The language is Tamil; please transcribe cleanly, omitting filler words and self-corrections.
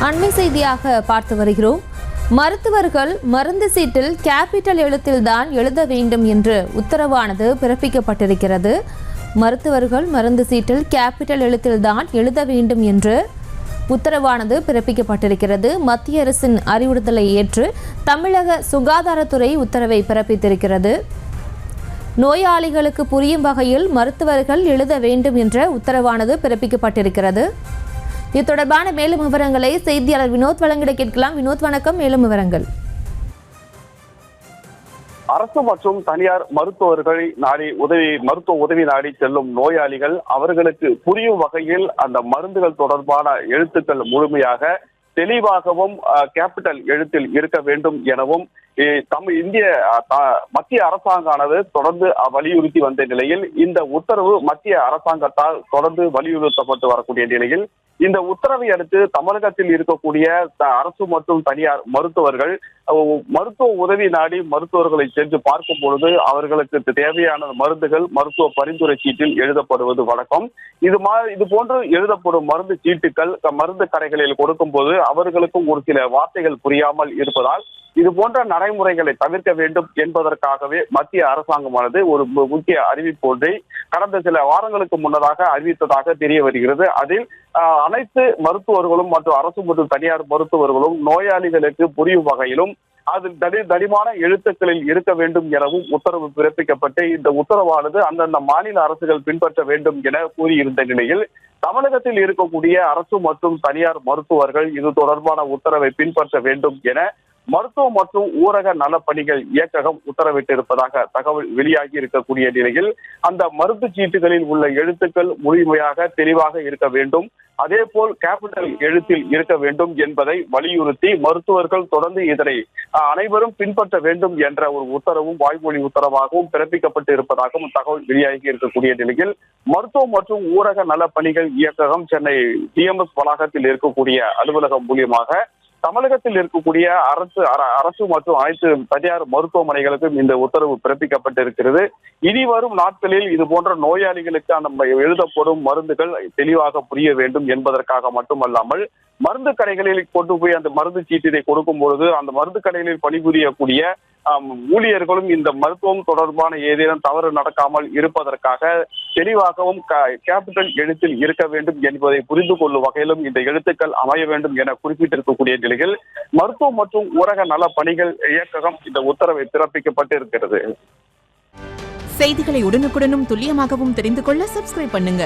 அண்மை செய்தியாக பார்த்து வருகிறோம். மருத்துவர்கள் மருந்து சீட்டில் கேபிட்டல் எழுத்தில்தான் எழுத வேண்டும் என்று உத்தரவானது பிறப்பிக்கப்பட்டிருக்கிறது. மருத்துவர்கள் மருந்து சீட்டில் கேபிட்டல் எழுத்தில்தான் எழுத வேண்டும் என்று உத்தரவானது பிறப்பிக்கப்பட்டிருக்கிறது. மத்திய அரசின் அறிவுறுத்தலை ஏற்று தமிழக சுகாதாரத்துறை உத்தரவை பிறப்பித்திருக்கிறது. நோயாளிகளுக்கு புரியும் வகையில் மருத்துவர்கள் எழுத வேண்டும் என்ற உத்தரவானது பிறப்பிக்கப்பட்டிருக்கிறது. இது தொடர்பான மேலும் விவரங்களை செய்தியாளர் வினோத் வழங்கிட கேட்கலாம். வினோத், வணக்கம். மேலும் விவரங்கள். அரசு மற்றும் தனியார் மருத்துவர்களை மருத்துவ உதவி நாடி செல்லும் நோயாளிகள் அவர்களுக்கு புரியும் வகையில் அந்த மருந்துகள் தொடர்பான எழுத்துக்கள் முழுமையாக தெளிவாகவும் கேபிட்டல் எழுத்தில் இருக்க வேண்டும் எனவும் மத்திய அரசாங்கமானது தொடர்ந்து வலியுறுத்தி வந்த நிலையில் இந்த உத்தரவு மத்திய அரசாங்கத்தால் தொடர்ந்து வலியுறுத்தப்பட்டு வரக்கூடிய நிலையில் இந்த உத்தரவை அடுத்து தமிழகத்தில் இருக்கக்கூடிய அரசு மற்றும் தனியார் மருத்துவர்கள் மருத்துவ உதவி நாடி மருத்துவர்களை சென்று பார்க்கும் பொழுது அவர்களுக்கு தேவையான மருந்துகள் மருத்துவ பரிந்துரை சீட்டில் எழுதப்படுவது வழக்கம். இது போன்று எழுதப்படும் மருந்து சீட்டுகள் மருந்து கடைகளில் கொடுக்கும் போது அவர்களுக்கும் ஒரு சில வார்த்தைகள் புரியாமல் இருப்பதால் இது போன்ற நடைமுறைகளை தவிர்க்க வேண்டும் என்பதற்காகவே மத்திய அரசாங்கமானது ஒரு முக்கிய அறிவிப்பு ஒன்றை கடந்த சில வாரங்களுக்கு முன்னதாக அறிவித்ததாக தெரிய வருகிறது. அதில் அனைத்து மருத்துவர்களும் மற்றும் அரசு மற்றும் தனியார் மருத்துவர்களும் நோயாளிகளுக்கு புரியும் வகையிலும் அதில் தடிமான எழுத்துக்களில் இருக்க வேண்டும் எனவும் உத்தரவு பிறப்பிக்கப்பட்டு இந்த உத்தரவானது அந்தந்த மாநில அரசுகள் பின்பற்ற வேண்டும் என கூறியிருந்த நிலையில் தமிழகத்தில் இருக்கக்கூடிய அரசு மற்றும் தனியார் மருத்துவர்கள் இது தொடர்பான உத்தரவை பின்பற்ற வேண்டும் என மருத்துவ மற்றும் ஊரக நலப்பணிகள் இயக்ககம் உத்தரவிட்டிருப்பதாக தகவல் வெளியாகி இருக்கக்கூடிய நிலையில் அந்த மருந்து சீட்டுகளில் உள்ள எழுத்துக்கள் முழுமையாக தெளிவாக இருக்க வேண்டும், அதே போல் கேபிட்டல் எழுத்தில் இருக்க வேண்டும் என்பதை வலியுறுத்தி மருத்துவர்கள் தொடர்ந்து இதனை அனைவரும் பின்பற்ற வேண்டும் என்ற ஒரு உத்தரவும் வாய்மொழி உத்தரவாகவும் பிறப்பிக்கப்பட்டு இருப்பதாகவும் தகவல் வெளியாகி இருக்கக்கூடிய நிலையில் மருத்துவ மற்றும் ஊரக நலப்பணிகள் இயக்ககம் சென்னை டிஎம்எஸ் வளாகத்தில் இருக்கக்கூடிய அலுவலகம் மூலியமாக தமிழகத்தில் இருக்கக்கூடிய அரசு மற்றும் அனைத்து தனியார் மருத்துவமனைகளுக்கும் இந்த உத்தரவு பிறப்பிக்கப்பட்டிருக்கிறது. இனி வரும் நாட்களில் இது போன்ற நோயாளிகளுக்கு அந்த எழுதப்படும் மருந்துகள் தெளிவாக புரிய வேண்டும் என்பதற்காக மட்டுமல்லாமல் மருந்து கடைகளில் கொண்டு போய் அந்த மருந்து சீட்டினை கொடுக்கும் பொழுது அந்த மருந்து கடைகளில் பணிபுரியக்கூடிய ஊழியர்களும் இந்த மருத்துவம் தொடர்பான ஏதேனும் தவறு நடக்காமல் இருப்பதற்காக தெளிவாகவும் கேபிட்டல் எழுத்தில் இருக்க வேண்டும் என்பதை புரிந்து கொள்ளும் வகையிலும் இந்த எழுத்துக்கள் அமைய வேண்டும் என குறிப்பிட்டிருக்கக்கூடிய நிலையில் மருத்துவ மற்றும் ஊரக நல பணிகள் இயக்ககம் இந்த உத்தரவை பிறப்பிக்கப்பட்டிருக்கிறது. செய்திகளை உடனுக்குடனும் துல்லியமாகவும் தெரிந்து கொள்ள சப்ஸ்கிரைப் பண்ணுங்க.